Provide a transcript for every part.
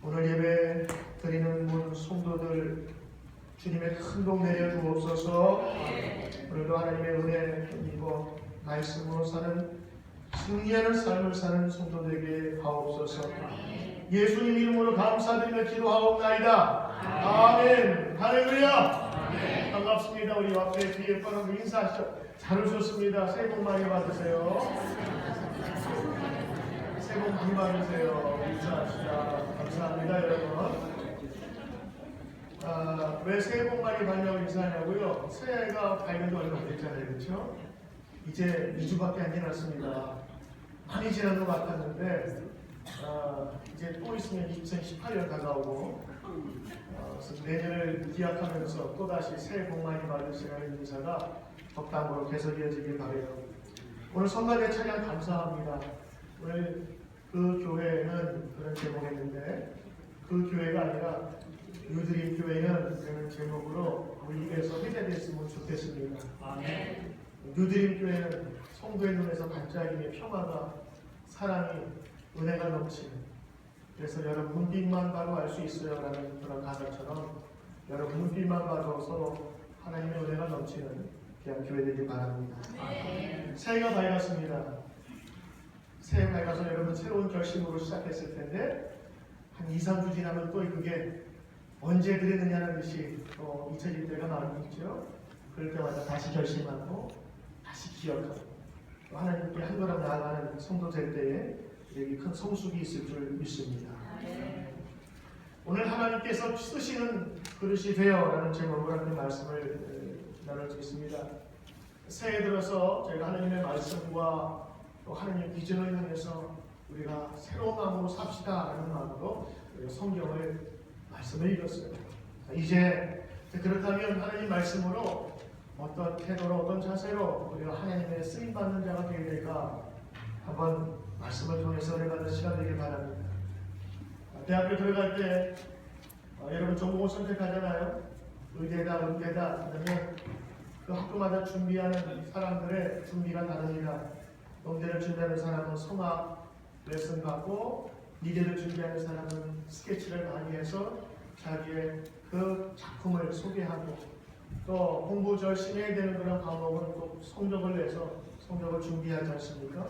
오늘 예배 드리는 모든 성도들 주님의 큰 복 내려 주옵소서. 오늘도 하나님의 은혜 입어 말씀으로 사는 승리하는 삶을 사는 성도들에게 하옵소서. 예수님 이름으로 감사드리며 기도하옵나이다. 아멘. 할렐루야. 반갑습니다. 우리 앞에 뒤에 바로 인사하시죠. 잘 오셨습니다. 새해 복 많이 받으세요. 새해 복 많이 받으세요. 인사하시자. 감사합니다, 여러분. 왜 새해 복 많이 받냐고 인사하냐고요? 새해가 밝은 지 얼마 안 됐잖아요, 그렇죠? 이제 2주밖에 안 지났습니다. 많이 지난 것 같았는데 이제 또 있으면 2018년 다가오고 그래서 내년을 기약하면서 또다시 새해 복 많이 받으시라는 인사가 덕담으로 계속 이어지길 바라요. 오늘 성가대 찬양 감사합니다. 오늘 그 교회는 그런 제목이었는데 그 교회가 아니라 뉴드림 교회는 그런 제목으로 우리 입에서 회자됐으면 좋겠습니다. 아멘. 뉴드림 교회는 성도의 눈에서 반짝이며 평화가 사랑이 은혜가 넘치는, 그래서 여러분 눈빛만 봐도 알 수 있어요 라는 그런 가사처럼 여러분 눈빛만 봐도 서로 하나님의 은혜가 넘치는 귀한 교회 되길 바랍니다. 아멘. 새해가 밝았습니다. 새해 밝아서 여러분 새로운 결심으로 시작했을 텐데 한 2, 3주 지나면 또 그게 언제 그랬느냐는 듯이 또 잊혀질 때가 많겠죠. 그럴 때마다 다시 결심하고 다시 기억하고 또 하나님께 한 걸음 나아가는 성도 될 때에 여기 큰 성숙이 있을 줄 믿습니다. 오늘 하나님께서 쓰시는 그릇이 되어라는 제목으로 하나님 말씀을 나눠주겠습니다. 새해 들어서 저희가 하나님의 말씀과 또 하나님의 비전을 향해서 우리가 새로운 마음으로 삽시다 라는 마음으로 성경을 말씀을 읽었어요. 이제 그렇다면 하나님 말씀으로 어떤 태도로 어떤 자세로 우리가 하나님의 쓰임받는 자가 되게 될까 한번 말씀을 통해서 은혜받는 시간 되길 바랍니다. 대학교 들어갈 때 여러분 전공을 선택하잖아요. 의대다 음대다 그러면 그 학교마다 준비하는 사람들의 준비가 다릅니다. 음대를 준비하는 사람은 성악 레슨 받고 미래를 준비하는 사람은 스케치를 많이 해서 자기의 그 작품을 소개하고 또 공부 열심히 해야 되는 그런 과목은 또 성적을 내서 성적을 준비하지 않습니까?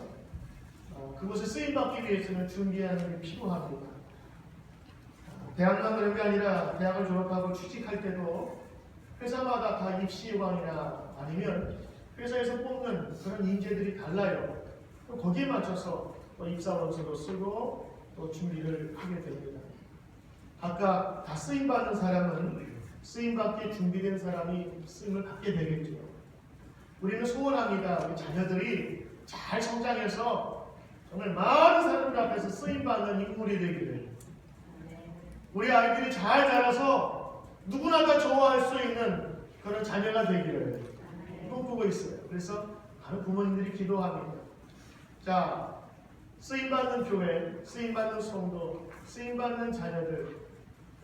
그것을 쓰임받기 위해서는 준비하는 게 필요합니다. 대학만 그런 게 아니라 대학을 졸업하고 취직할 때도 회사마다 다 입시 요강이나 아니면 회사에서 뽑는 그런 인재들이 달라요. 또 거기에 맞춰서 또 입사원서도 쓰고 또 준비를 하게 됩니다. 각각 다 쓰임받는 사람은 쓰임받기에 준비된 사람이 쓰임을 받게 되겠죠. 우리는 소원합니다. 우리 자녀들이 잘 성장해서 정말 많은 사람들 앞에서 쓰임받는 인물이 되기를, 우리 아이들이 잘 자라서 누구나 다 좋아할 수 있는 그런 자녀가 되기를 꿈꾸고 있어요. 그래서 많은 부모님들이 기도합니다. 자, 쓰임받는 교회, 쓰임받는 성도, 쓰임받는 자녀들,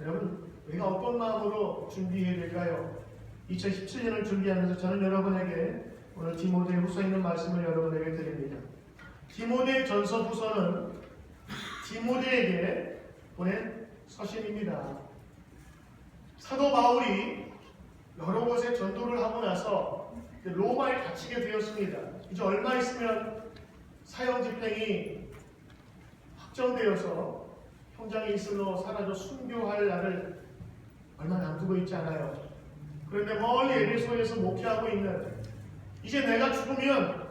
여러분 우리가 어떤 마음으로 준비해야 될까요? 2017년을 준비하면서 저는 여러분에게 오늘 디모데 후서 있는 말씀을 여러분에게 드립니다. 디모데 전서 후서는 디모데에게 보낸 서신입니다. 사도 바울이 여러 곳에 전도를 하고 나서 로마에 갇히게 되었습니다. 이제 얼마 있으면 사형 집행이 확정되어서 현장에 있으러 사라져 순교할 날을 얼마 남두고 있지 않아요. 그런데 멀리 에베소에서 목회하고 있는, 이제 내가 죽으면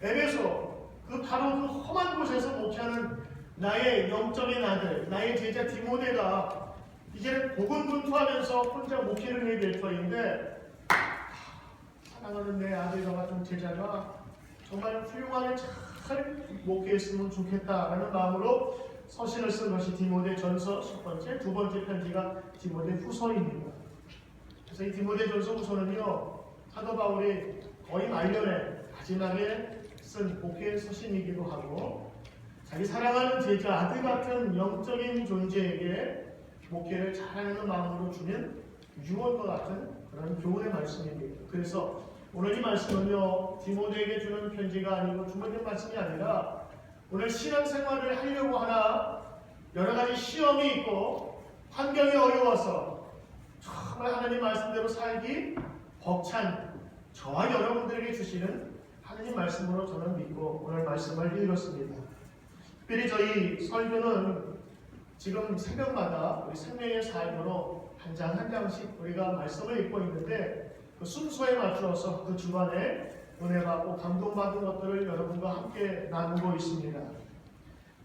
에베소 바로 그 험한 곳에서 목회하는 나의 영적인 아들, 나의 제자 디모데가 이제는 고군분투하면서 혼자 목회를 해야 될 터인데 사랑하는 내 아들과 같은 제자가 정말 훌륭하게 잘 목회했으면 좋겠다라는 마음으로 서신을 쓴 것이 디모데 전서 첫 번째, 두 번째 편지가 디모데 후서입니다. 그래서 이 디모데 전서 후서는요, 사도 바울이 거의 말년에 마지막에 쓴 목회 서신이기도 하고, 자기 사랑하는 제자 아들 같은 영적인 존재에게 목회를 잘하는 마음으로 주는 유언과 같은 그런 교훈의 말씀입니다. 그래서 오늘 이 말씀은요, 디모데에게 주는 편지가 아니고 주어진 말씀이 아니라 오늘 신앙생활을 하려고 하나 여러 가지 시험이 있고 환경이 어려워서 정말 하나님 말씀대로 살기 벅찬 저와 여러분들에게 주시는 하나님 말씀으로 저는 믿고 오늘 말씀을 읽었습니다. 특별히 저희 설교는 지금 새벽마다 우리 생명의 삶으로 한 장 한 장씩 우리가 말씀을 읽고 있는데 그 순서에 맞추어서 그 주간에 은혜받고 감동받은 것들을 여러분과 함께 나누고 있습니다.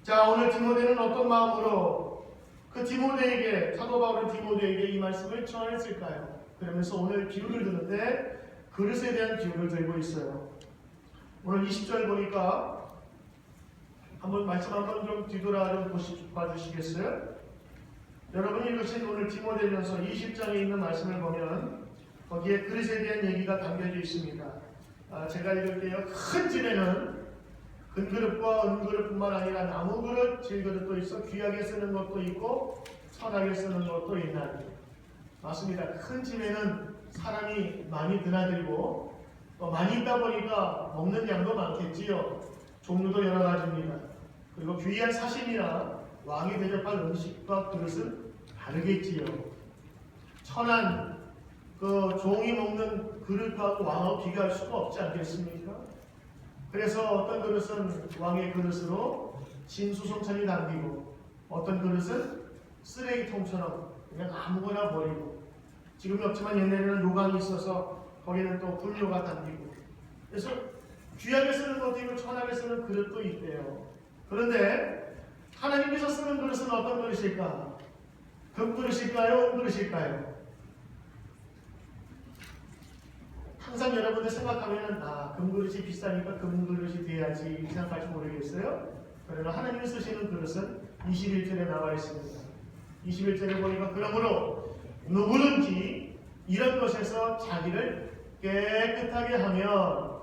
자, 오늘 디모데는 어떤 마음으로 그 디모데에게, 사도 바울은 디모데에게 이 말씀을 전했을까요? 그러면서 오늘 비유를 드는데 그릇에 대한 비유를 들고 있어요. 오늘 20절 보니까 한번 말씀 한번 좀 뒤돌아 좀 봐주시겠어요? 여러분이 읽으신 오늘 디모데전서 20장에 있는 말씀을 보면 거기에 그릇에 대한 얘기가 담겨져 있습니다. 제가 읽을게요. 큰 집에는 금그릇과 은그릇뿐만 아니라 나무 그릇, 질그릇도 있어 귀하게 쓰는 것도 있고 선하게 쓰는 것도 있나니. 맞습니다. 큰 집에는 사람이 많이 드나들고 또 많이 있다 보니까 먹는 양도 많겠지요. 종류도 여러 가지입니다. 그리고 귀한 사심이나 왕이 대접할 음식과 그릇은 다르겠지요. 천한 그 종이 먹는 그릇하고 왕하고 비교할 수가 없지 않겠습니까? 그래서 어떤 그릇은 왕의 그릇으로 진수성찬이 담기고 어떤 그릇은 쓰레기통처럼 그냥 아무거나 버리고 지금은 없지만 옛날에는 노강이 있어서 거기는 또 분뇨가 담기고 그래서 귀하게 쓰는 것도 있고 천하게 쓰는 그릇도 있대요. 그런데 하나님께서 쓰는 그릇은 어떤 그릇일까? 금그릇일까요? 은그릇일까요? 항상 여러분들 생각하면 금그릇이 비싸니까 금그릇이 돼야지 생각할지 모르겠어요. 그러나 하나님이 쓰시는 그릇은 21절에 나와 있습니다. 21절에 보니까 그러므로 누구든지 이런 것에서 자기를 깨끗하게 하면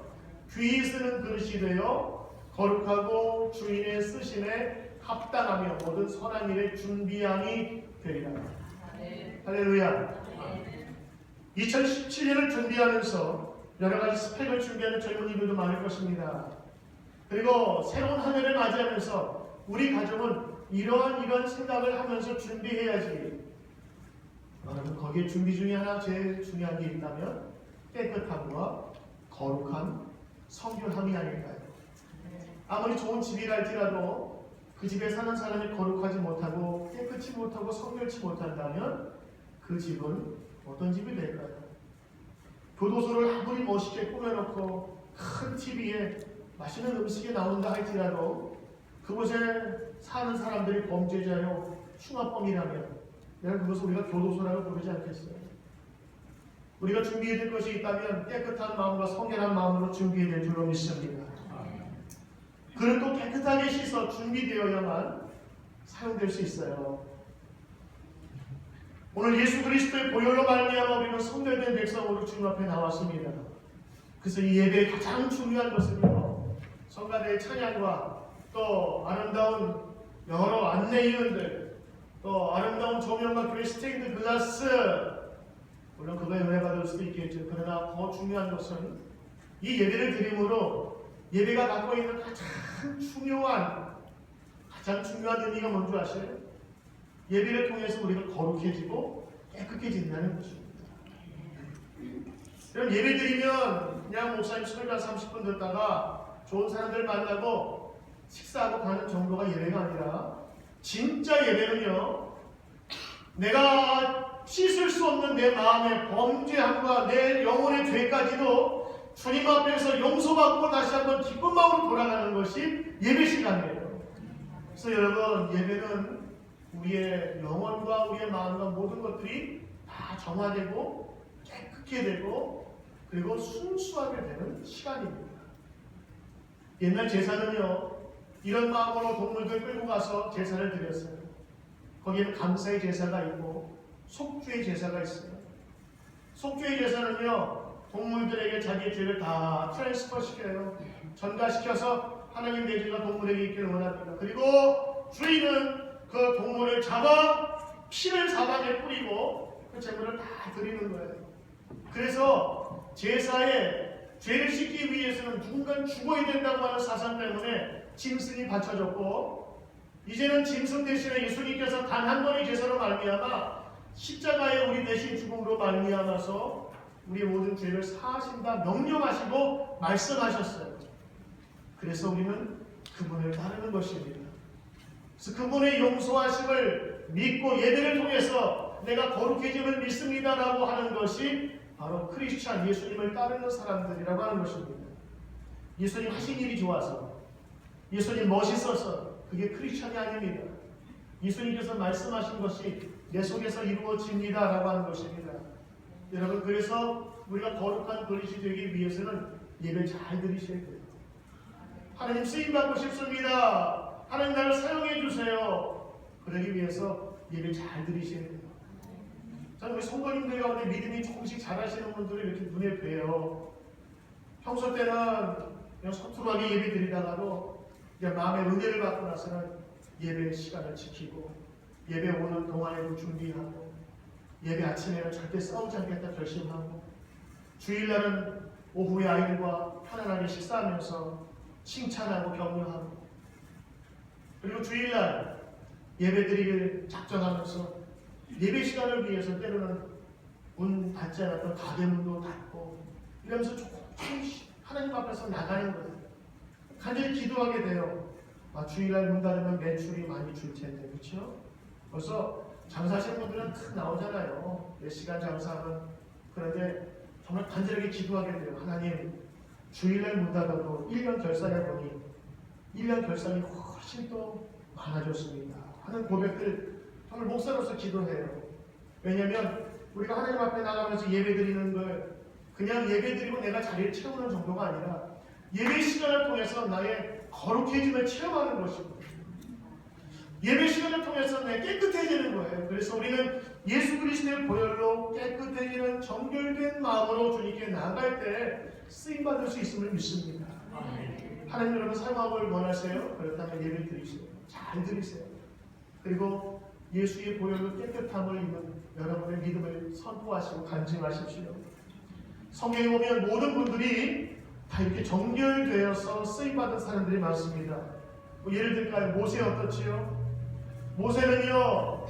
귀히 쓰는 그릇이 되어 거룩하고 주인의 쓰심에 합당하며 모든 선한 일에 준비함이 되리라. 할렐루야. 2017년을 준비하면서 여러 가지 스펙을 준비하는 젊은이들도 많을 것입니다. 그리고 새로운 한 해를 맞이하면서 우리 가정은 이런 생각을 하면서 준비해야지. 여러분 거기에 준비 중에 하나 제일 중요한 게 있다면 깨끗함과 거룩한 성결함이 아닐까요? 아무리 좋은 집이라 할지라도 그 집에 사는 사람이 거룩하지 못하고 깨끗이 못하고 성결치 못한다면 그 집은 어떤 집이 될까요? 교도소를 아무리 멋있게 꾸며놓고 큰 TV에 맛있는 음식이 나온다 할지라도 그곳에 사는 사람들이 범죄자요 흉악범이라면 여러분 그것을 우리가 교도소라고 부르지 않겠어요? 우리가 준비해야 될 것이 있다면 깨끗한 마음과 성결한 마음으로 준비해야 될 줄로 믿습니다. 그릇도 깨끗하게 씻어 준비되어야만 사용될 수 있어요. 오늘 예수 그리스도의 보혈로 말미암아 우리는 성결된 백성으로 주님 앞에 나왔습니다. 그래서 이 예배의 가장 중요한 것은요, 성가대의 찬양과 또 아름다운 여러 안내위원들, 또 아름다운 조명과 교회 스테인드 글라스, 물론 그거에 은혜 받을 수도 있겠죠. 그러나 더 중요한 것은 이 예배를 드림으로 예배가 갖고 있는 가장 중요한 의미가 뭔지 아세요? 예배를 통해서 우리가 거룩해지고 깨끗해진다는 것입니다. 그럼 예배 드리면 그냥 목사님 설교 30분 듣다가 좋은 사람들 만나고 식사하고 가는 정도가 예배가 아니라 진짜 예배는요, 내가 씻을 수 없는 내 마음의 범죄함과 내 영혼의 죄까지도 주님 앞에서 용서받고 다시 한번 기쁜 마음으로 돌아가는 것이 예배 시간이에요. 그래서 여러분, 예배는 우리의 영혼과 우리의 마음과 모든 것들이 다 정화되고 깨끗게 되고 그리고 순수하게 되는 시간입니다. 옛날 제사는요, 이런 마음으로 동물들 끌고 가서 제사를 드렸어요. 거기에는 감사의 제사가 있고 속죄의 제사가 있어요. 속죄의 제사는요, 동물들에게 자기의 죄를 다 트랜스퍼 시켜요. 전가시켜서 하나님 내 죄가 동물에게 있기를 원합니다. 그리고 주인은 그 동물을 잡아 피를 사방에 뿌리고 그 제물을 다 드리는 거예요. 그래서 제사에 죄를 씻기 위해서는 누군가 죽어야 된다고 하는 사상 때문에 짐승이 바쳐졌고 이제는 짐승 대신에 예수님께서 단 한 번의 제사로 말미암아 십자가에 우리 대신 죽음으로 말미암아서 우리의 모든 죄를 사하신다 명령하시고 말씀하셨어요. 그래서 우리는 그분을 따르는 것입니다. 그래서 그분의 용서하심을 믿고 예배를 통해서 내가 거룩해짐을 믿습니다라고 하는 것이 바로 크리스찬, 예수님을 따르는 사람들이라고 하는 것입니다. 예수님 하신 일이 좋아서, 예수님 멋있어서 그게 크리스찬이 아닙니다. 예수님께서 말씀하신 것이 내 속에서 이루어집니다라고 하는 것입니다. 여러분, 그래서 우리가 거룩한 그릇이 되기 위해서는 예배 잘 드리셔야 돼요. 하나님 쓰임받고 싶습니다. 하나님 나를 사용해 주세요. 그러기 위해서 예배 잘 드리셔야 돼요. 저는 우리 성도님들 가운데 믿음이 조금씩 잘하시는 분들이 이렇게 눈에 뵈요. 평소 때는 그냥 서투르하게 예배 드리다가도 이제 마음의 은혜를 받고 나서는 예배 시간을 지키고 예배 오는 동안에도 준비하고 예배 아침에는 절대 싸우지 않겠다 결심하고 주일날은 오후에 아이들과 편안하게 식사하면서 칭찬하고 격려하고 그리고 주일날 예배 드리기를 작정하면서 예배 시간을 위해서 때로는 문 닫지 않았던 가게 문도 닫고 이러면서 조금씩 하나님 앞에서 나가는 거예요. 간절히 기도하게 돼요. 주일날 문 닫으면 매출이 많이 줄 텐데, 그렇죠? 벌써 장사하시는 분들은 탁 나오잖아요. 몇 시간 장사하면. 그런데 정말 간절하게 기도하게 돼요. 하나님, 주일날 문 닫아도 1년 결산해보니 1년 결산이 훨씬 더 많아졌습니다 하는 고백들 정말 목사로서 기도해요. 왜냐하면 우리가 하나님 앞에 나가면서 예배 드리는 걸 그냥 예배 드리고 내가 자리를 채우는 정도가 아니라 예배 시간을 통해서 나의 거룩해짐을 체험하는 것입니다. 예배 시간을 통해서 내 깨끗해지는 거예요. 그래서 우리는 예수 그리스도의 보혈로 깨끗해지는 정결된 마음으로 주님께 나아갈 때 쓰임받을 수 있음을 믿습니다. 하나님 여러분 사용함을 원하세요? 그렇다면 예배 드리세요. 잘 드리세요. 그리고 예수의 보혈로 깨끗함을 입은 여러분의 믿음을 선포하시고 간증하십시오. 성경에 보면 모든 분들이 다 이렇게 정결되어서 쓰임받은 사람들이 많습니다. 예를 들까요? 모세 어떻지요? 모세는요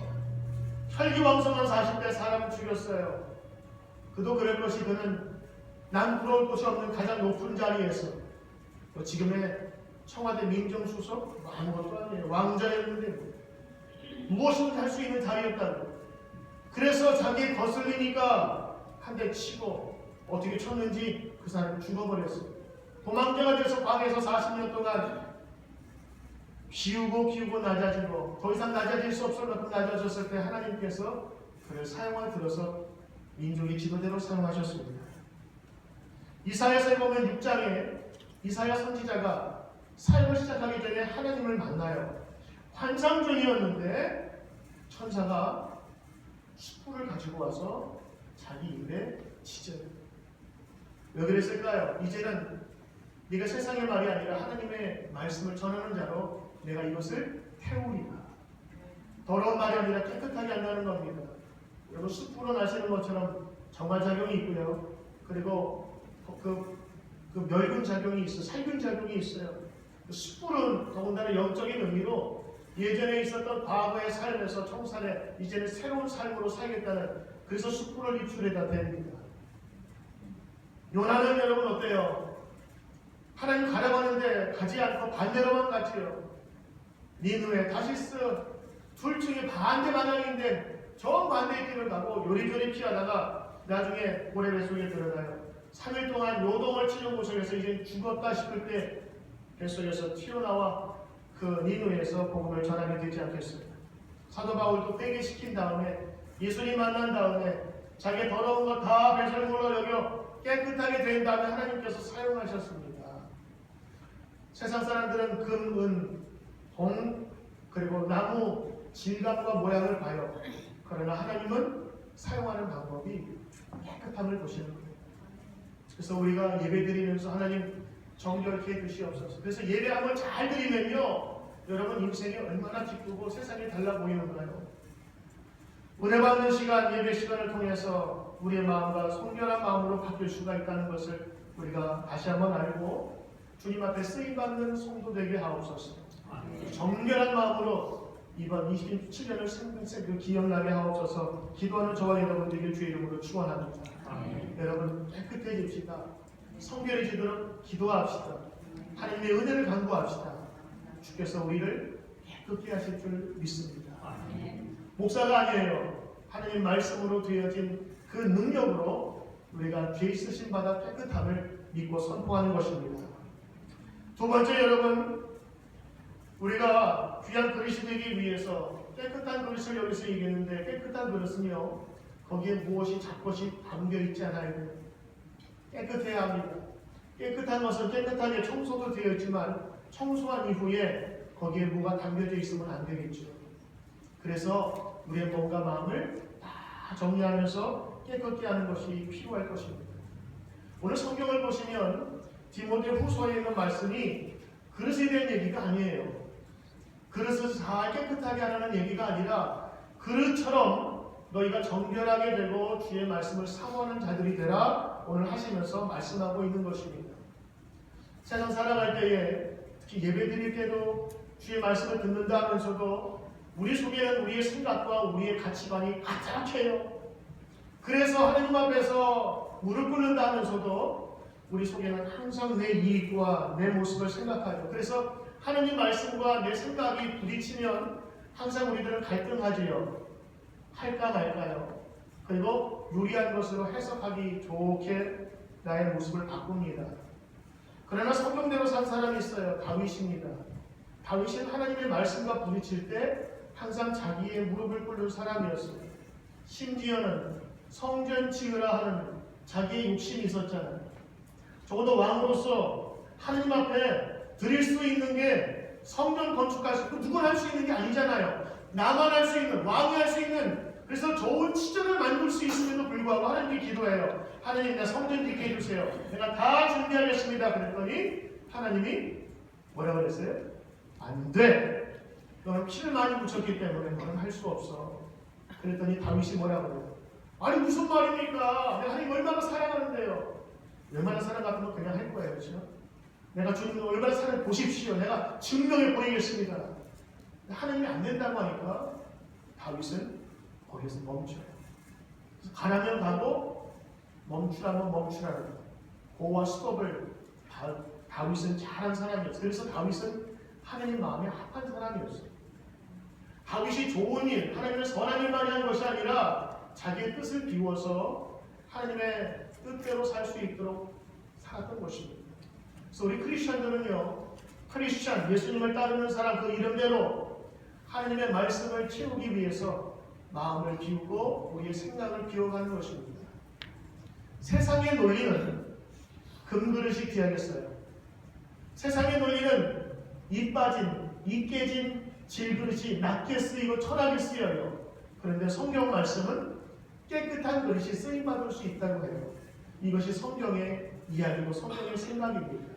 혈기왕성한 40대 사람을 죽였어요. 그도 그럴 것이 그는 남 부러울 곳이 없는 가장 높은 자리에서 지금의 청와대 민정수석 아무것도 아니에요. 왕자였는데 무엇이든 할 수 있는 자리였다고. 그래서 자기 거슬리니까 한 대 치고 어떻게 쳤는지 그 사람이 죽어버렸어요. 도망자가 돼서 광에서 40년 동안 비우고 낮아지고 더 이상 낮아질 수 없을 만큼 낮아졌을 때 하나님께서 그를 사용을 들어서 민족의 지도대로 사용하셨습니다. 이사야서에 보면 6장에 이사야 선지자가 사역을 시작하기 전에 하나님을 만나요. 환상 중이었는데 천사가 숯불을 가지고 와서 자기 입에 치져요. 왜 그랬을까요? 이제는 네가 세상의 말이 아니라 하나님의 말씀을 전하는 자로 내가 이것을 태우리라. 더러운 말이 아니라 깨끗하게 한다는 겁니다. 여러분 숯불은 아시는 것처럼 정화작용이 있고요. 그리고 그 멸균 작용이 있어요. 살균 작용이 있어요. 숯불은 더군다나 영적인 의미로 예전에 있었던 과거의 삶에서 청산해 이제는 새로운 삶으로 살겠다는 그래서 숯불을 입술에다 댑니다. 요나는 여러분 어때요? 하나님 가라고 하는데 가지 않고 반대로만 가지요. 니느웨, 다시스 둘 중에 반대 방향인데 정반대의 길을 가고 요리조리 피하다가 나중에 고레 뱃속에 들어가요. 3일 동안 요동을 치는 곳에서 이제 죽었다 싶을 때 뱃속에서 튀어나와 그 니느웨에서 복음을 전하게 되지 않겠습니까? 사도 바울도 회개시킨 다음에 예수님 만난 다음에 자기의 더러운 것 다 배설물로 여겨 깨끗하게 된 다음에 하나님께서 사용하셨습니다. 세상 사람들은 금, 은, 동 그리고 나무 질감과 모양을 봐요. 그러나 하나님은 사용하는 방법이 깨끗함을 보시는 거예요. 그래서 우리가 예배 드리면서 하나님 정결케 해주시옵소서. 그래서 예배함을 잘 드리면요 여러분 인생이 얼마나 기쁘고 세상이 달라 보이는가요? 은혜 받는 시간, 예배 시간을 통해서 우리의 마음과 성결한 마음으로 바뀔 수가 있다는 것을 우리가 다시 한번 알고 주님 앞에 쓰임받는 성도 되게 하옵소서. 정결한 마음으로 이번 27년을 생생 기억나게 하옵소서. 기도하는 저와 여러분들에게 주의 이름으로 축원합니다. 여러분 깨끗해집시다. 성결해지도록 기도합시다. 하나님의 은혜를 간구합시다. 주께서 우리를 깨끗게 하실 줄 믿습니다. 목사가 아니에요. 하나님 말씀으로 되어진 그 능력으로 우리가 죄 있으신 바다 깨끗함을 믿고 선포하는 것입니다. 두 번째, 여러분, 우리가 귀한 그릇이 되기 위해서 깨끗한 그릇을 여기서 얘기했는데, 깨끗한 그릇은요, 거기에 무엇이 잡것이 담겨있지 않아야 돼요. 깨끗해야 합니다. 깨끗한 것은 깨끗하게 청소도 되어 있지만 청소한 이후에 거기에 뭐가 담겨져 있으면 안 되겠죠. 그래서 우리의 몸과 마음을 다 정리하면서 깨끗게 하는 것이 필요할 것입니다. 오늘 성경을 보시면 디모데 후서에 있는 말씀이 그릇에 대한 얘기가 아니에요. 그릇을 잘 깨끗하게 하라는 얘기가 아니라 그릇처럼 너희가 정결하게 되고 주의 말씀을 사모하는 자들이 되라 오늘 하시면서 말씀하고 있는 것입니다. 세상 살아갈 때에 특히 예배 드릴 때도 주의 말씀을 듣는다 하면서도 우리 속에는 우리의 생각과 우리의 가치관이 가득해요. 그래서 하나님 앞에서 무릎 꿇는다 하면서도 우리 속에는 항상 내 이익과 내 모습을 생각하죠. 그래서 하나님 말씀과 내 생각이 부딪히면 항상 우리들은 갈등하지요. 할까 말까요? 그리고 유리한 것으로 해석하기 좋게 나의 모습을 바꿉니다. 그러나 성경대로 산 사람이 있어요. 다윗입니다. 다윗은 하나님의 말씀과 부딪힐 때 항상 자기의 무릎을 꿇는 사람이었어요. 심지어는 성전 지으라 하는 자기의 욕심이 있었잖아요. 적어도 왕으로서 하나님 앞에 드릴 수 있는 게 성전 건축할 수 있고 누구나 할 수 있는 게 아니잖아요. 나만 할 수 있는, 왕이 할 수 있는, 그래서 좋은 치전을 만들 수 있음에도 불구하고 하나님께 기도해요. 하나님, 나 성전 짓게 해주세요. 내가 다 준비하겠습니다. 그랬더니 하나님이 뭐라고 그랬어요? 안 돼. 너는 피를 많이 묻혔기 때문에 너는 할 수 없어. 그랬더니 다윗이 뭐라고 그래요? 아니 무슨 말입니까? 내가 하나님 얼마나 사랑하는데요. 얼마나 사랑 같으면 그냥 할 거예요. 그렇죠? 내가 주님 얼마나 사랑 보십시오. 내가 증명해 보이겠습니다. 하나님이 안 된다고 하니까 다윗은 거기서 멈춰요. 가라면 가고 멈추라면 멈추라는 고와 스톱을 다윗은 잘한 사람이었어요. 그래서 다윗은 하나님 마음에 합한 사람이었어요. 다윗이 좋은 일, 하나님의 선한 일만 한 것이 아니라 자기의 뜻을 비워서 하나님의 뜻대로 살 수 있도록 살았던 것입니다. 그래서 우리 크리스천들은요, 크리스천, 예수님을 따르는 사람 그 이름대로 하나님의 말씀을 채우기 위해서 마음을 비우고 우리의 생각을 비워가는 것입니다. 세상의 논리는 금그릇이 귀하겠어요. 세상의 논리는 이 빠진, 이 깨진 질그릇이 낮게 쓰이고 천하게 쓰여요. 그런데 성경 말씀은 깨끗한 그릇이 쓰임받을 수 있다고 해요. 이것이 성경의 이야기고 성경의 생각입니다.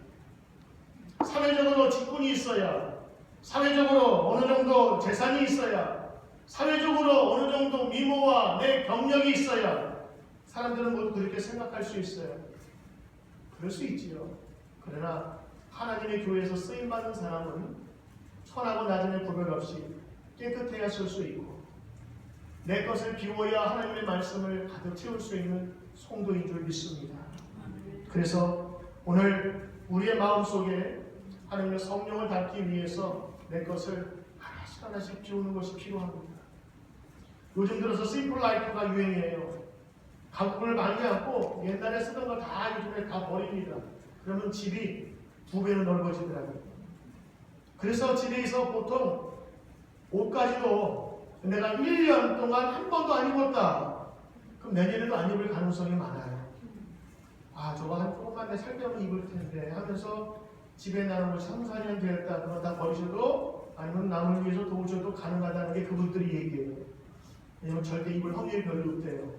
사회적으로 직분이 있어야, 사회적으로 어느 정도 재산이 있어야, 사회적으로 어느 정도 미모와 내 경력이 있어야 사람들은 모두 그렇게 생각할 수 있어요. 그럴 수 있지요. 그러나 하나님의 교회에서 쓰임받는 사람은 천하고 낮음의 구별 없이 깨끗해야 쓸 수 있고 내 것을 비워야 하나님의 말씀을 가득 채울 수 있는 성도인 줄 믿습니다. 그래서 오늘 우리의 마음속에 하나님의 성령을 담기 위해서 내 것을 하나씩 하나씩 비우는 것이 필요합니다. 요즘 들어서 심플 라이프가 유행이에요. 가구를 많이 갖고 옛날에 쓰던 거 다 요즘에 다 버립니다. 그러면 집이 2배는 넓어지더라고요. 그래서 집에서 보통 옷까지도 내가 1년 동안 한 번도 안 입었다. 그럼 내년에도 안 입을 가능성이 많아요. 아, 저거 한 조금만 내 살 때면 입을 텐데 하면서 집에 나는 거 3, 4년 되었다. 그럼 다 버리셔도 아니면 남을 위해서 도우셔도 가능하다는 게 그분들이 얘기해요. 왜냐면 절대 입을 확률이 별로 없대요.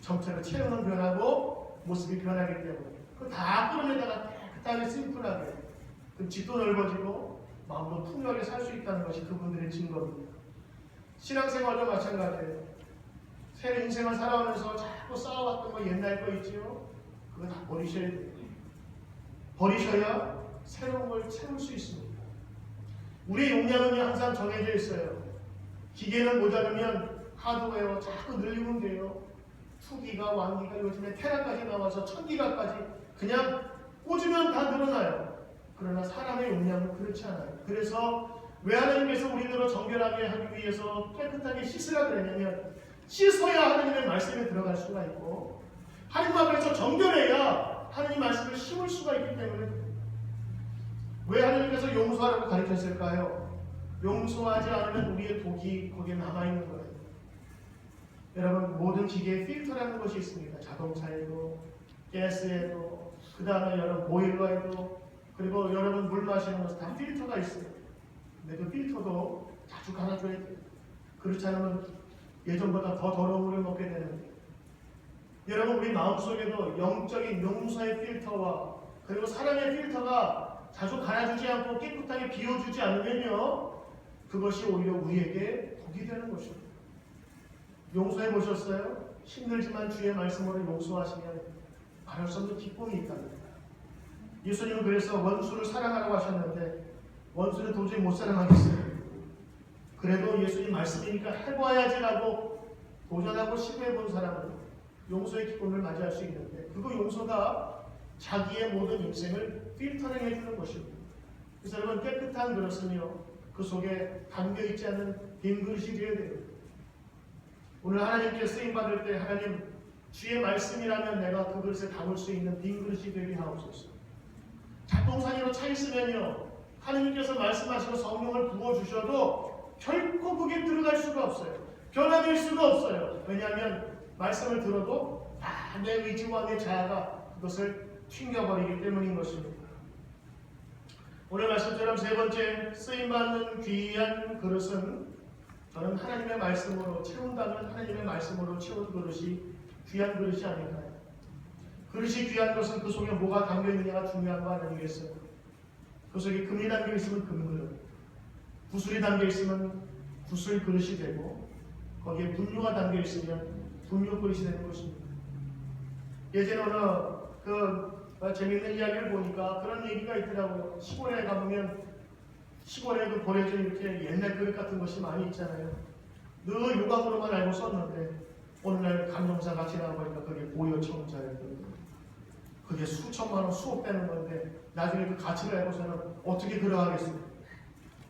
정체로 체형은 변하고 모습이 변하기 때문에 그거 다 끌어내다가 깨끗하게 심플하게 그럼 집도 넓어지고 마음도 풍요하게 살 수 있다는 것이 그분들의 증거입니다. 신앙생활도 마찬가지예요. 새 인생을 살아오면서 자꾸 쌓아왔던 거 옛날 거 있지요? 그거 다 버리셔야 돼요. 버리셔야 새로운 걸 채울 수 있습니다. 우리 용량은 항상 정해져 있어요. 기계는 모자르면 하드웨어 자꾸 늘리면 돼요. 2기가, 1기가, 요즘에 테라까지 나와서 1000기가까지 그냥 꽂으면 다 늘어나요. 그러나 사람의 용량은 그렇지 않아요. 그래서 왜 하나님께서 우리들을 정결하게 하기 위해서 깨끗하게 씻으라 그랬냐면 씻어야 하나님의 말씀에 들어갈 수가 있고 하나님 앞에서 정결해야 하나님 말씀을 심을 수가 있기 때문에 왜 하나님께서 용서하라고 가르쳤을까요? 용서하지 않으면 우리의 독이 거기에 남아있는 거예요. 여러분 모든 기계에 필터라는 것이 있습니다. 자동차에도 가스에도 그 다음에 여러분 보일러에도 그리고 여러분 물 마시는 것도 다 필터가 있어요. 근데 그 필터도 자주 갈아줘야 돼요. 그렇지 않으면 예전보다 더 더러운 물을 먹게 되는 거예요. 여러분 우리 마음속에도 영적인 용서의 필터와 그리고 사랑의 필터가 자주 갈아주지 않고 깨끗하게 비워주지 않으면요 그것이 오히려 우리에게 독이 되는 것입니다. 용서해 보셨어요? 힘들지만 주의 말씀으로 용서하시면 말할 수 없는 기쁨이 있답니다. 예수님은 그래서 원수를 사랑하라고 하셨는데 원수는 도저히 못 사랑하겠어요. 그래도 예수님 말씀이니까 해봐야지라고 도전하고 시도해본 사람은 용서의 기쁨을 맞이할 수 있는데 그 용서가 자기의 모든 인생을 필터링해주는 것입니다. 그래서 여러분 깨끗한 그릇은요 그 속에 담겨있지 않은 빈 그릇이 되어야 돼요. 오늘 하나님께 쓰임받을 때 하나님 주의 말씀이라면 내가 그 그릇에 담을 수 있는 빈 그릇이 되게 하옵소서. 잡동사니로 차 있으면요 하나님께서 말씀하시고 성령을 부어주셔도 결코 그게 들어갈 수가 없어요. 변화될 수가 없어요. 왜냐하면 말씀을 들어도 내 의지와 내 자아가 그것을 튕겨버리기 때문인 것입니다. 오늘 말씀처럼 세 번째 쓰임받는 귀한 그릇은 저는 하나님의 말씀으로 채운다면 하나님의 말씀으로 채운 그릇이 귀한 그릇이 아닐까요? 그릇이 귀한 것은 그 속에 뭐가 담겨있느냐가 중요한 거 아니겠어요? 그 속에 금이 담겨있으면 금그릇, 구슬이 담겨있으면 구슬 그릇이 되고 거기에 분유가 담겨있으면 분유 그릇이 되는 것입니다. 예전에 어느 재밌는 이야기를 보니까 그런 얘기가 있더라고요. 시골에 가보면 시골에 그 버려진 이렇게 옛날 그릇 같은 것이 많이 있잖아요. 늘 요강으로만 알고 썼는데 오늘날 감정사가 지나보니까 그게 보여청자였거든요. 그게 수천만 원, 수억 되는 건데 나중에 그 가치를 알고서는 어떻게 그러하겠어요?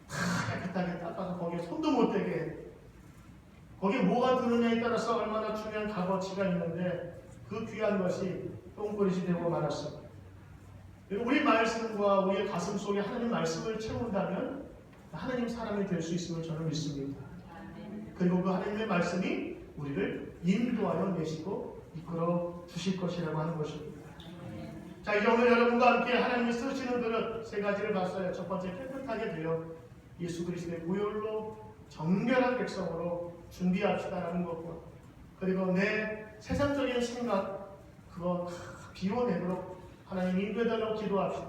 다 깨끗하게 닦아서 거기에 손도 못 대게 거기에 뭐가 드느냐에 따라서 얼마나 중요한 값어치가 있는데 그 귀한 것이 똥그릇이 되고 말았습니다. 우리 말씀과 우리의 가슴 속에 하나님 말씀을 채운다면 하나님 사람이 될 수 있음을 저는 믿습니다. 그리고 그 하나님의 말씀이 우리를 인도하여 내시고 이끌어 주실 것이라고 하는 것입니다. 자, 이제 오늘 여러분과 함께 하나님이 쓰시는 그릇 세 가지를 봤어요. 첫 번째 깨끗하게 되어 예수 그리스도의 보혈로 정결한 백성으로 준비합시다라는 것과 그리고 내 세상적인 생각 그거 다 비워내도록 하나님 인도해달라고 기도합시다.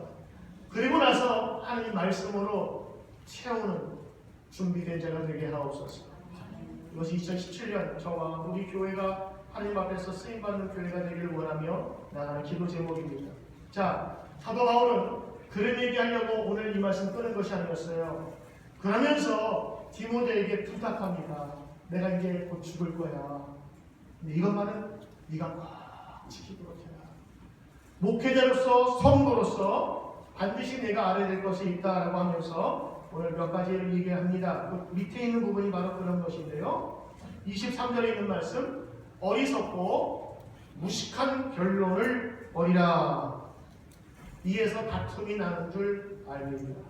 그리고 나서 하나님 말씀으로 채우는 준비된 자가 되게 하옵소서. 이것이 2017년 저와 우리 교회가 하나님 앞에서 쓰임받는 교회가 되기를 원하며 나가는 기도 제목입니다. 자, 사도 바울은 그런 얘기하려고 오늘 이 말씀 끄는 것이 아니었어요. 그러면서 디모데에게 부탁합니다. 내가 이제 곧 죽을 거야. 근데 이것만은 네가 꽉 지키도록 해라. 목회자로서 성도로서 반드시 내가 알아야 될 것이 있다라고 하면서 오늘 몇 가지를 얘기합니다. 그 밑에 있는 부분이 바로 그런 것인데요. 23절에 있는 말씀 어리석고 무식한 결론을 버리라. 이에서 다툼이 나는 줄 알립니다.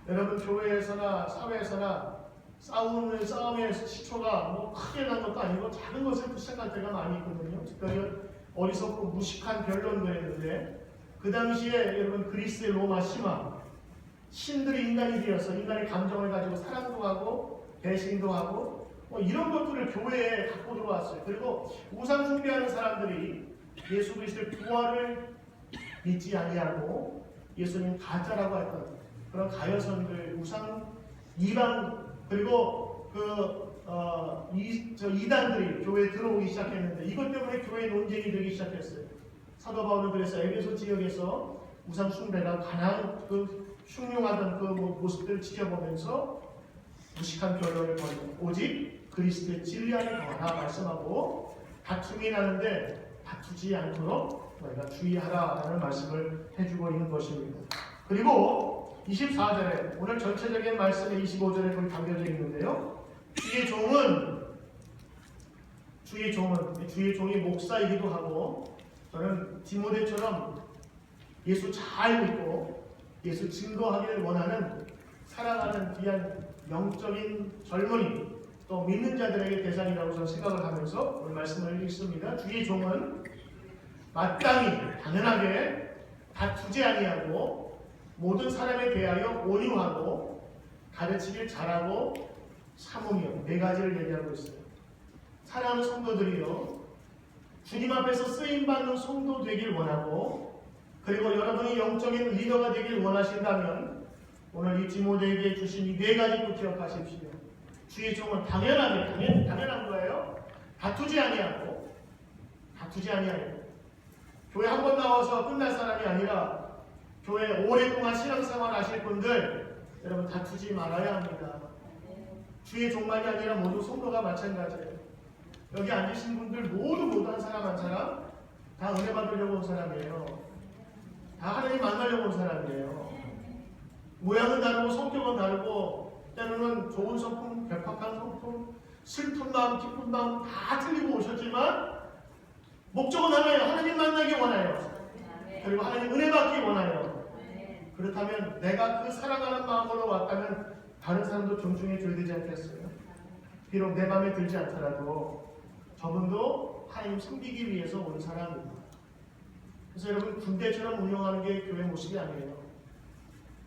여러분 교회에서나 사회에서나 싸움의 시초가 뭐 크게 난 것도 아니고 작은 것에서 시작할 때가 많이 있거든요. 특별히 어리석고 무식한 변론들인데 그 당시에 여러분 그리스의 로마 신들이 인간이 되어서 인간의 감정을 가지고 사랑도 하고 배신도 하고 이런 것들을 교회에 갖고 들어왔어요. 그리고 우상 숭배하는 사람들이 예수 그리스도의 부활을 믿지 아니하고 예수님 가짜라고 했던 그런 가여선들, 우상, 이방 그리고 이단들이 교회에 들어오기 시작했는데 이것 때문에 교회 논쟁이 되기 시작했어요. 사도 바울은 그래서 에베소 지역에서 우상 숭배가 가장 그 흉흉하던 그 모습들을 지켜보면서 무식한 변론을 벌이고 오직 그리스도의 진리 안에 거하라 말씀하고 다툼이 나는데 다투지 않도록 너희가 주의하라라는 말씀을 해주고 있는 것입니다. 그리고 24절에 오늘 전체적인 말씀의 25절에 거기 담겨져 있는데요. 주의 종이 목사이기도 하고 저는 디모데처럼 예수 잘 믿고 예수 증거하기를 원하는 사랑하는 귀한 영적인 젊은이 또 믿는 자들에게 대상이라고 저는 생각을 하면서 오늘 말씀을 읽습니다. 주의 종은 마땅히 당연하게 다투지 아니하고 모든 사람에 대하여 온유하고 가르치길 잘하고 참으며 네 가지를 얘기하고 있어요. 사랑하는 성도들이요, 주님 앞에서 쓰임받는 성도 되길 원하고 그리고 여러분이 영적인 리더가 되길 원하신다면 오늘 이 디모데에게 주신 이 네 가지 꼭 기억하십시오. 주의 종은 당연한 거예요. 다투지 아니하고 교회 한 번 나와서 끝날 사람이 아니라 교회 오랫동안 신앙생활 하실 분들 여러분 다투지 말아야 합니다. 주의 종만이 아니라 모두 성도가 마찬가지예요. 여기 앉으신 분들 모두 한 사람 한 사람 다 은혜 받으려고 온 사람이에요. 다 하나님 만나려고 온 사람이에요. 모양은 다르고 성격은 다르고 때로는 좋은 성품, 백박한 성품, 슬픈 마음, 기쁜 마음 다 틀리고 오셨지만 목적은 하나예요. 하나님 만나기 원해요. 그리고 하나님 은혜 받기 원해요. 그렇다면 내가 그 사랑하는 마음으로 왔다면 다른 사람도 존중해 줘야 되지 않겠어요? 비록 내 마음에 들지 않더라도 저분도 하나님 섬기기 위해서 온 사람입니다. 그래서 여러분 군대처럼 운영하는 게 교회 모습이 아니에요.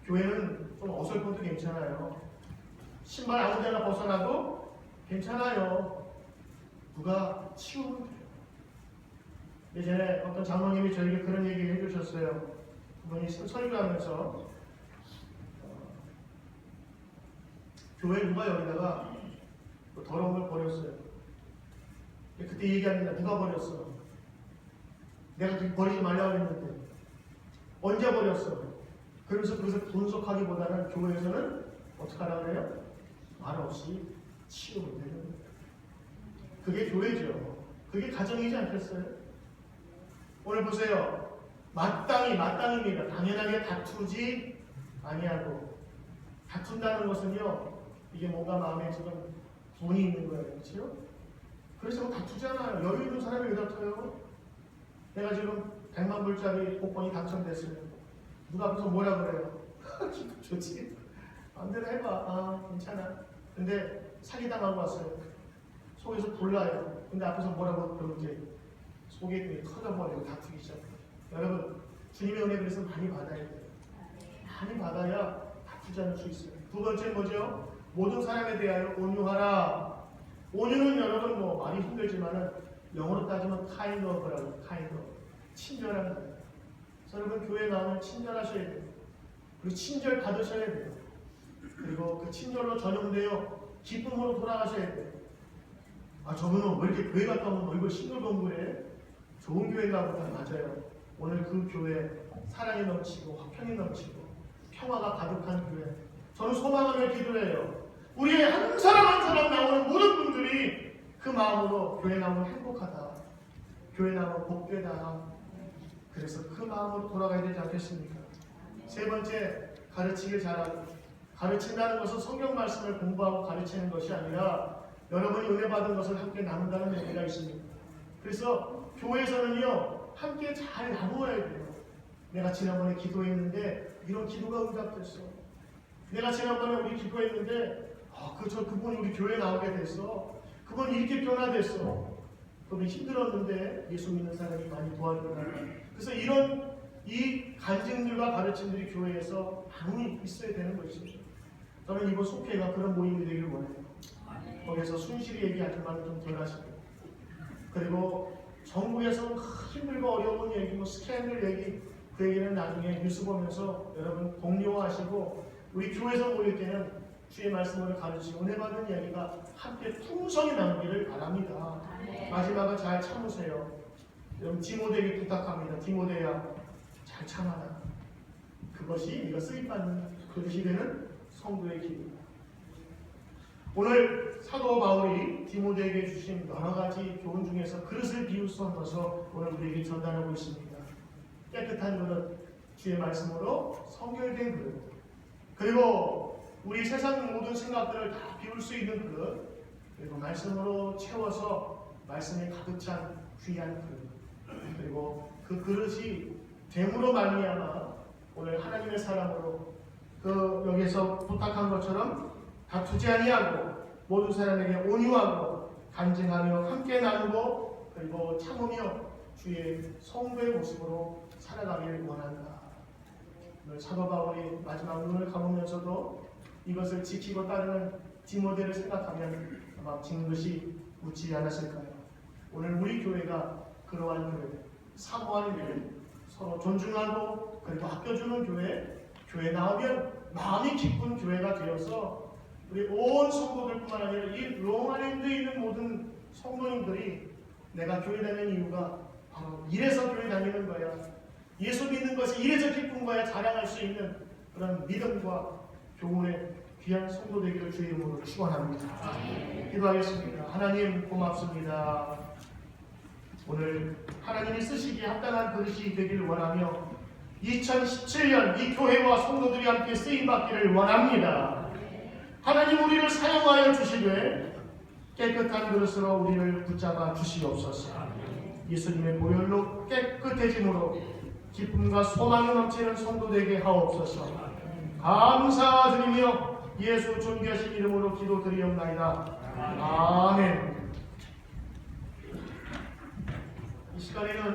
교회는 좀 어설퍼도 괜찮아요. 신발 아무데나 벗어나도 괜찮아요. 누가 치우면 돼요. 예전에 어떤 장로님이 저에게 그런 얘기를 해주셨어요. 그분이 설교하면서 교회 누가 여기다가 더러운 걸 버렸어요. 그때 얘기합니다. 누가 버렸어? 내가 버리지 말라고 했는데 언제 버렸어? 그러면서 그것을 분석하기보다는 교회에서는 어떻게 하라고 그래요? 말 없이 치우면 되는 거예요. 그게 교회죠. 그게 가정이지 않겠어요? 오늘 보세요. 마땅입니다. 당연하게 다투지 아니하고 다툰다는 것은요. 이게 뭔가 마음에 지금 돈이 있는 거예요. 그렇죠? 그래서 다투잖아요. 여유 있는 사람이 왜 다투요? 내가 지금 100만 불짜리 복권이 당첨됐어요. 누가 앞에서 뭐라 그래요? 기분 좋지? 마음대로 해봐. 괜찮아. 근데 사기당하고 왔어요. 속에서 불나요. 근데 앞에서 뭐라고 그러는지 속이 터져버리고 다투기 시작해요. 여러분, 주님의 은혜 그래서 많이 받아야 돼요. 많이 받아야 다투지 않을 수 있어요. 두 번째 뭐죠? 모든 사람에 대하여 온유하라. 온유는 여러분 많이 힘들지만은 영어로 따지면 kind of라고 kind of. 친절한 거예요. 여러분 교회 나오면 친절하셔야 돼요. 그리고 친절 받으셔야 돼요. 그리고 그 친절로 전용되어 기쁨으로 돌아가셔야 돼요. 저분은 왜 이렇게 교회 갔다 오면 얼굴 싱글벙글해? 좋은 교회가 보다 맞아요. 오늘 그 교회 사랑이 넘치고 화평이 넘치고 평화가 가득한 교회. 저는 소망하며 기도해요. 우리의 한 사람 한 사람 나오는 모든 분들이 그 마음으로 교회 나오면 행복하다. 교회 나오면 복되다. 그래서 그 마음으로 돌아가야 되지 않겠습니까? 세 번째, 가르치길 잘하고. 가르친다는 것은 성경 말씀을 공부하고 가르치는 것이 아니라 여러분이 은혜 받은 것을 함께 나눈다는 의미가 있습니다. 그래서 교회에서는요, 함께 잘 나누어야 돼요. 내가 지난번에 기도했는데 이런 기도가 응답됐어. 내가 지난번에 우리 기도했는데 그분이 우리 교회에 나오게 됐어. 그분이 이렇게 변화됐어. 그분이 힘들었는데 예수 믿는 사람이 많이 도와주더라. 그래서 이 간증들과 가르침들이 교회에서 많이 있어야 되는 것이죠. 저는 이번 속회가 그런 모임이 되길 원해요. 거기서 순실히 얘기하지 말고 좀 덜 하시고, 그리고 전국에서 힘들고 어려운 얘기, 스캔들 얘기, 그 얘기는 나중에 뉴스 보면서 여러분 독려하시고, 우리 교회에서 모일 때는 주의 말씀을 가르치고 은혜 받는 이야기가 함께 풍성히 나누기를 바랍니다. 마지막은 잘 참으세요. 여러분 디모데에게 부탁합니다. 디모데야, 잘 참아라. 그것이 네가 쓰임받는 그릇이 되는 성도의 길입니다. 오늘 사도 바울이 디모데에게 주신 여러 가지 교훈 중에서 그릇을 비웃어서 오늘 우리에게 전달하고 있습니다. 깨끗한 그릇, 주의 말씀으로 성결된 그릇, 그리고 우리 세상 모든 생각들을 다 비울 수 있는 그릇, 그리고 말씀으로 채워서 말씀에 가득 찬 귀한 그릇, 그리고 그 그릇이 됨으로 말미암아 오늘 하나님의 사람으로 여기서 부탁한 것처럼 다투지 아니하고 모든 사람에게 온유하고 간증하며 함께 나누고 그리고 참으며 주의 성도의 모습으로 살아가길 원한다. 오늘 사도 바울이 마지막 눈을 감으면서도 이것을 지키고 따르는 디모데를 생각하면 아마 징긋이 웃지 않았을까요? 오늘 우리 교회가 그러한 교회, 사모하는 교회, 서로 존중하고 그리고 아껴주는 교회 나오면 마음이 기쁜 교회가 되어서 우리 온 성도들뿐만 아니라 이 롱아일랜드에 있는 모든 성도님들이 내가 교회 다니는 이유가 바로 이래서 교회 다니는 거야, 예수 믿는 것이 이래서 기쁜 거야 자랑할 수 있는 그런 믿음과 교훈의 귀한 성도 되기를 주의 이름으로 축원합니다. 기도하겠습니다. 하나님 고맙습니다. 오늘 하나님이 쓰시기에 합당한 그릇이 되기를 원하며 2017년 이 교회와 성도들이 함께 쓰임받기를 원합니다. 하나님 우리를 사용하여 주시되 깨끗한 그릇으로 우리를 붙잡아 주시옵소서. 예수님의 보혈로 깨끗해짐으로 기쁨과 소망이 넘치는 성도 되게 하옵소서. 감사드리며 예수 존귀하신 이름으로 기도드리옵나이다. 아멘. 이 시간에는